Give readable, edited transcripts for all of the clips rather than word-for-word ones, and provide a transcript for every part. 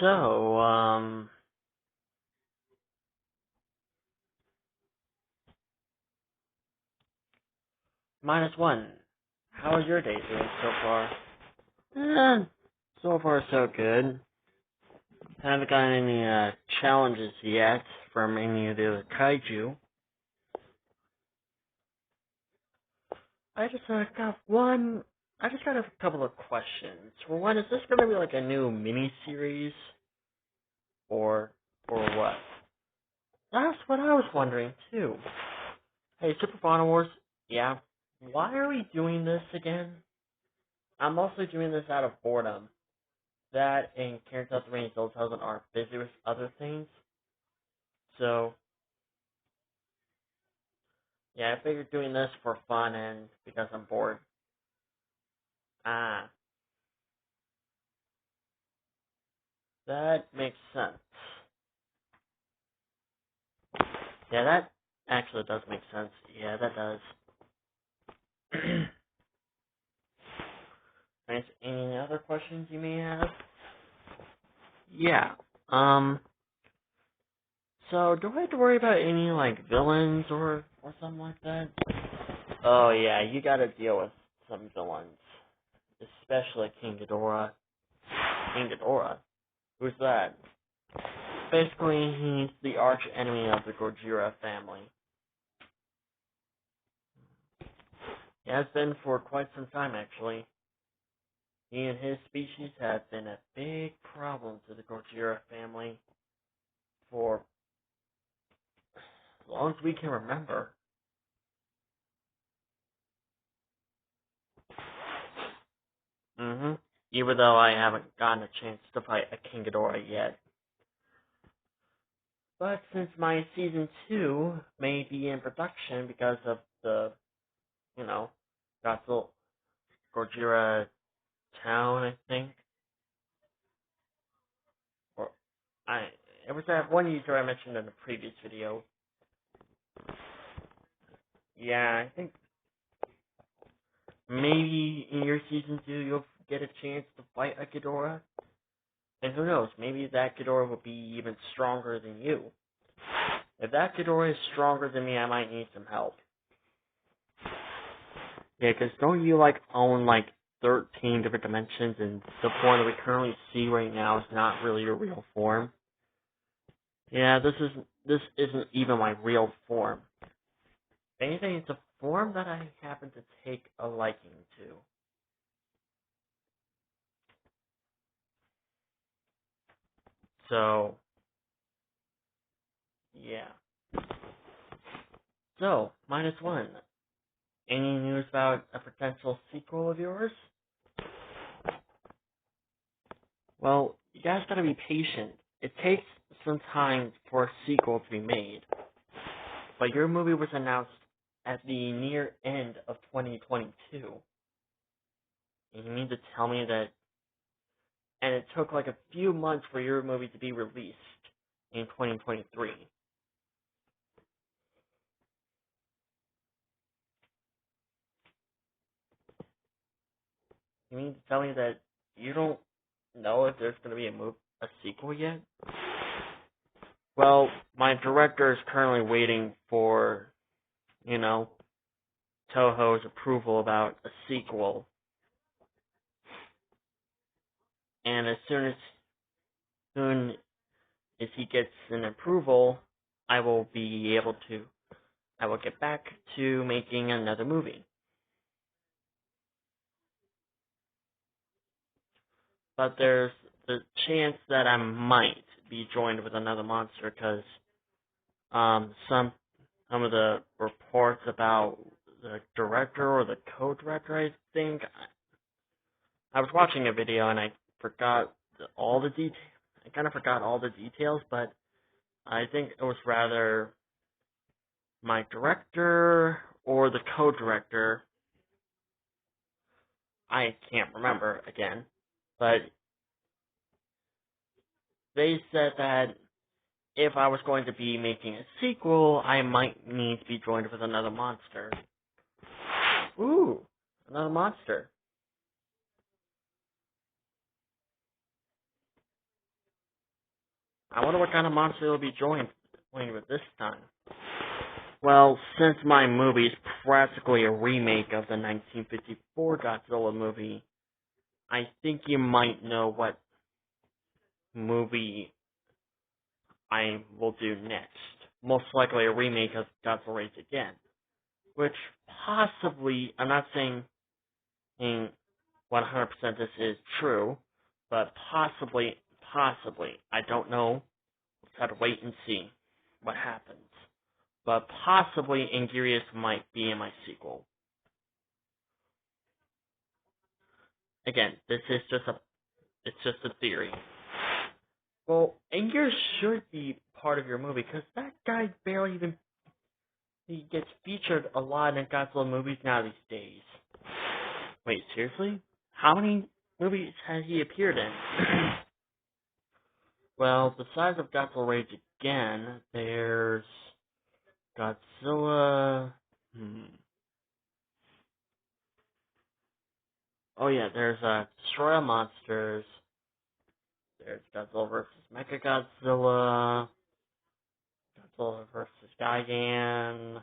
So, -1. How is your day doing so far? Eh, so far so good. Haven't gotten any challenges yet from any of the kaiju. I just got one. I just got a couple of questions. For one, is this going to be like a new mini series, or what? That's what I was wondering too. Hey, Super Fauna Wars. Yeah. Why are we doing this again? I'm mostly doing this out of boredom. That and Karen South Rain Soul Thousand are busy with other things. So, yeah, I figured doing this for fun and because I'm bored. Ah, that makes sense. Yeah, that actually does make sense. Yeah, that does. Nice. Any other questions you may have? Yeah. Um. So, do I have to worry about any like villains or something like that? Oh yeah, you gotta deal with some villains, especially King Ghidorah. King Ghidorah? Who's that? Basically, he's the arch enemy of the Gojira family. He has been for quite some time, actually. He and his species have been a big problem to the Gojira family for as long as we can remember. Even though I haven't gotten a chance to fight a King Ghidorah yet. But since my season 2 may be in production because of the, Godzilla Gojira town, I think. Or I it was that one user I mentioned in the previous video. Yeah, I think maybe in your season 2 you'll get a chance to fight a Ghidorah. And who knows, maybe that Ghidorah will be even stronger than you. If that Ghidorah is stronger than me, I might need some help. Yeah, because don't you own 13 different dimensions, and the form that we currently see right now is not really your real form? Yeah, this isn't even my real form. If anything, it's a form that I happen to take a liking to. So, yeah. So, -1. Any news about a potential sequel of yours? Well, you guys gotta be patient. It takes some time for a sequel to be made. But your movie was announced at the near end of 2022. And you mean to tell me that, and it took a few months for your movie to be released in 2023. You mean to tell me that you don't know if there's going to be a sequel yet? Well, my director is currently waiting for, you know, Toho's approval about a sequel. And soon as he gets an approval, I will get back to making another movie. But there's the chance that I might be joined with another monster because some of the reports about the director or the co-director, I think. I was watching a video and I forgot all the details. I kind of forgot all the details, but I think it was rather my director or the co-director. I can't remember again, but they said that if I was going to be making a sequel, I might need to be joined with another monster. Ooh, another monster. I wonder what kind of monster they'll be joined with this time. Well, since my movie is practically a remake of the 1954 Godzilla movie, I think you might know what movie I will do next. Most likely a remake of Godzilla Raids Again. Which possibly, I'm not saying 100% this is true, but possibly, I don't know. Let's have to wait and see what happens. But possibly Anguirus might be in my sequel. Again, this is it's just a theory. Well, Anguirus should be part of your movie, because that guy barely even, he gets featured a lot in Godzilla movies now these days. Wait, seriously? How many movies has he appeared in? Well, besides of Godzilla Raids Again, there's Godzilla. Oh yeah, there's Destroy All Monsters. There's Godzilla vs. Mechagodzilla. Godzilla vs. Gigan.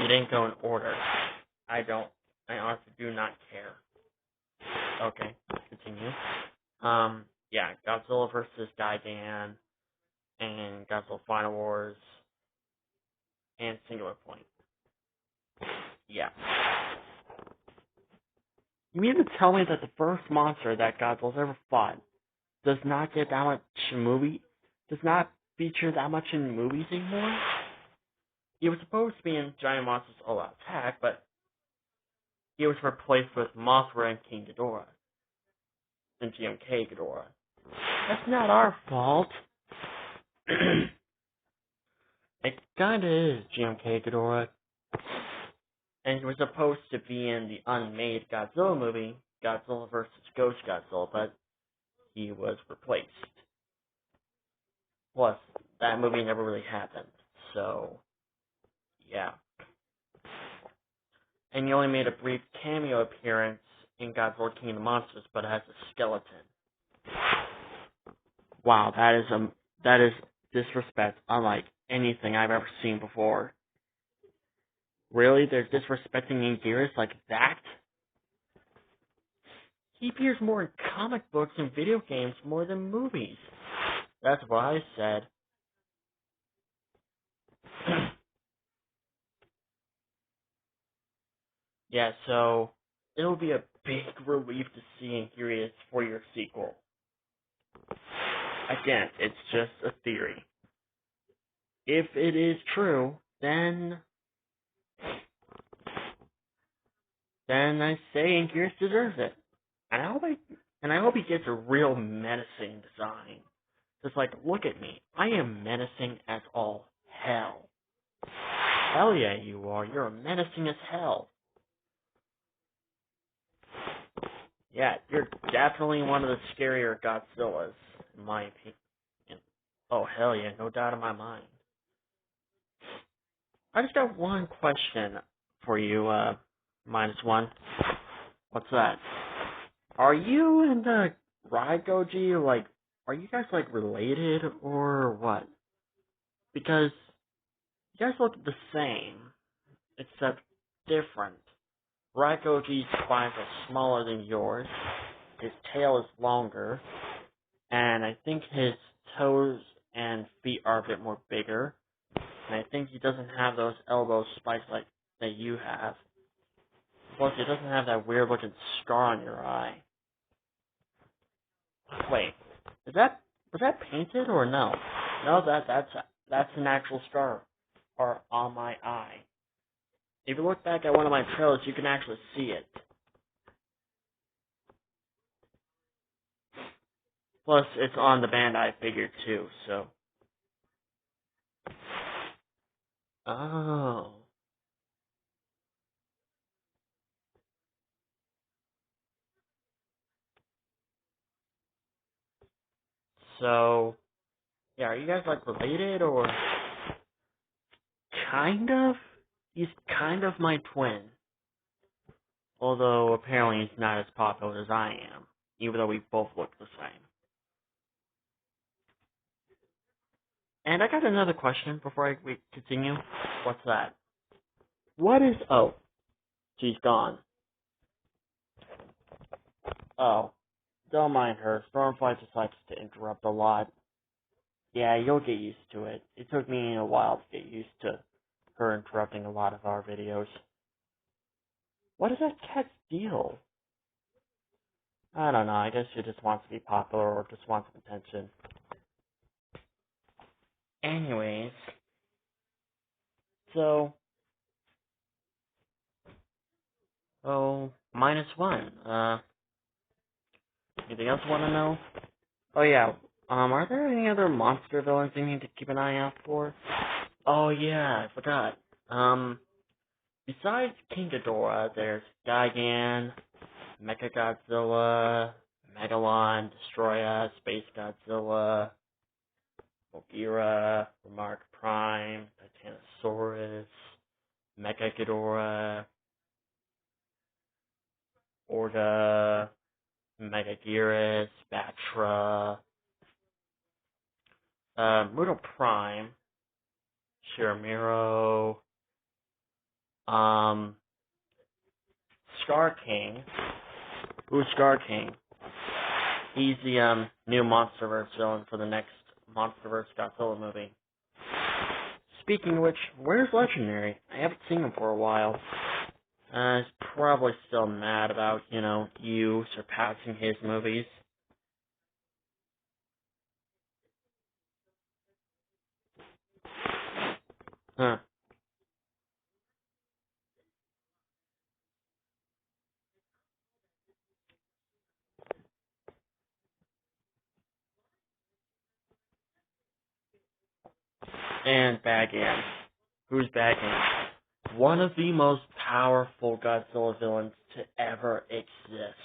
You didn't go in order. I honestly do not care. Okay, let's continue. Yeah, Godzilla vs. Gigan, and Godzilla Final Wars, and Singular Point. Yeah. You mean to tell me that the first monster that Godzilla's ever fought does not get that much does not feature that much in movies anymore? He was supposed to be in Giant Monsters All Out Attack, but he was replaced with Mothra and King Ghidorah. And GMK Ghidorah. That's not our fault. It kinda is GMK Ghidorah. And he was supposed to be in the unmade Godzilla movie, Godzilla vs. Ghost Godzilla, but he was replaced. Plus, that movie never really happened, so, yeah. And he only made a brief cameo appearance in Godzilla King of the Monsters, but as a skeleton. Wow, that is disrespect unlike anything I've ever seen before. Really? They're disrespecting Anguirus like that? He appears more in comic books and video games more than movies. That's what I said. Yeah, so it'll be a big relief to see Anguirus for your sequel. Again, it's just a theory. If it is true, then I say Anguirus deserves it. And I hope he gets a real menacing design. Just like, look at me. I am menacing as all hell. Hell yeah, you are. You're menacing as hell. Yeah, you're definitely one of the scarier Godzillas, in my opinion. Oh, hell yeah, no doubt in my mind. I just got one question for you, -1. What's that? Are you and Raigoji, like, are you guys, like, related, or what? Because you guys look the same, except different. Raigoji's spines are smaller than yours, his tail is longer, and I think his toes and feet are a bit more bigger, and I think he doesn't have those elbow spikes like that you have. Plus, he doesn't have that weird looking scar on your eye. Wait, was that painted or no? No, that's an actual scar on my eye. If you look back at one of my trailers, you can actually see it. Plus, it's on the Bandai figure too, so. Oh. So, yeah, are you guys like related or? Kind of? He's kind of my twin. Although apparently he's not as popular as I am, even though we both look the same. And I got another question before we continue. What's that? What is... Oh, she's gone. Oh, don't mind her. Stormfly just likes to interrupt a lot. Yeah, you'll get used to it. It took me a while to get used to her interrupting a lot of our videos. What is that cat's deal? I don't know, I guess she just wants to be popular or just wants attention. Anyways, so... Oh, -1. Anything else you want to know? Oh yeah, are there any other monster villains you need to keep an eye out for? Oh yeah, I forgot. Besides King Ghidorah, there's Gigan, Mechagodzilla, Megalon, Destroya, Space Godzilla, Mogira, Remark Prime, Titanosaurus, Mecha Ghidorah, Orga, Megaguirus, Batra, Muto Prime, Shiramiro, Scar King. Who's Scar King? He's the new MonsterVerse villain for the next MonsterVerse Godzilla movie. Speaking of which, where's Legendary? I haven't seen him for a while. He's probably still mad about, you surpassing his movies. Huh. And Bagan. Who's Bagan? One of the most powerful Godzilla villains to ever exist.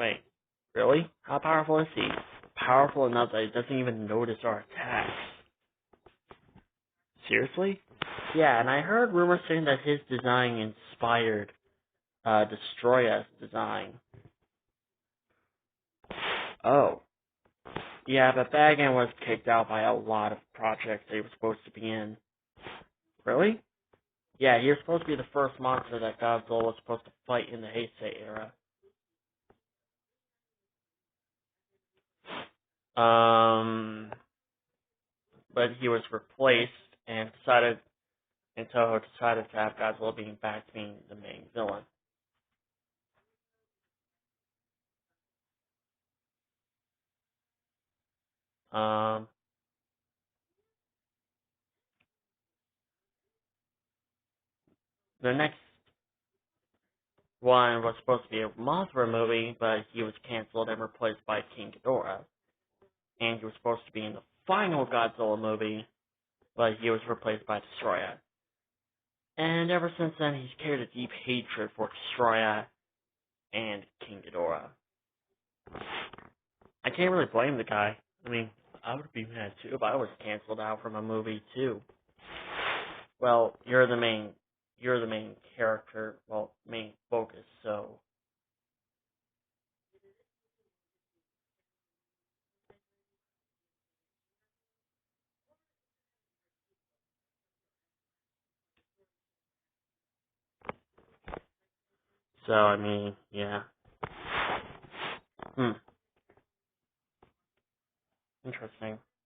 Wait, really? How powerful is he? Powerful enough that he doesn't even notice our attacks. Seriously? Yeah, and I heard rumors saying that his design inspired Destroya's design. Oh. Yeah, but Bagan was kicked out by a lot of projects that he was supposed to be in. Really? Yeah, he was supposed to be the first monster that Godzilla was supposed to fight in the Heisei era. But he was replaced and Toho decided to have Godzilla being back being the main villain. The next one was supposed to be a Mothra movie, but he was canceled and replaced by King Ghidorah. And he was supposed to be in the final Godzilla movie, but he was replaced by Destroya. And ever since then, he's carried a deep hatred for Destroya and King Ghidorah. I can't really blame the guy. I mean, I would be mad too if I was canceled out from a movie too. Well, you're the main character, main focus, so. So, I mean, yeah. Interesting.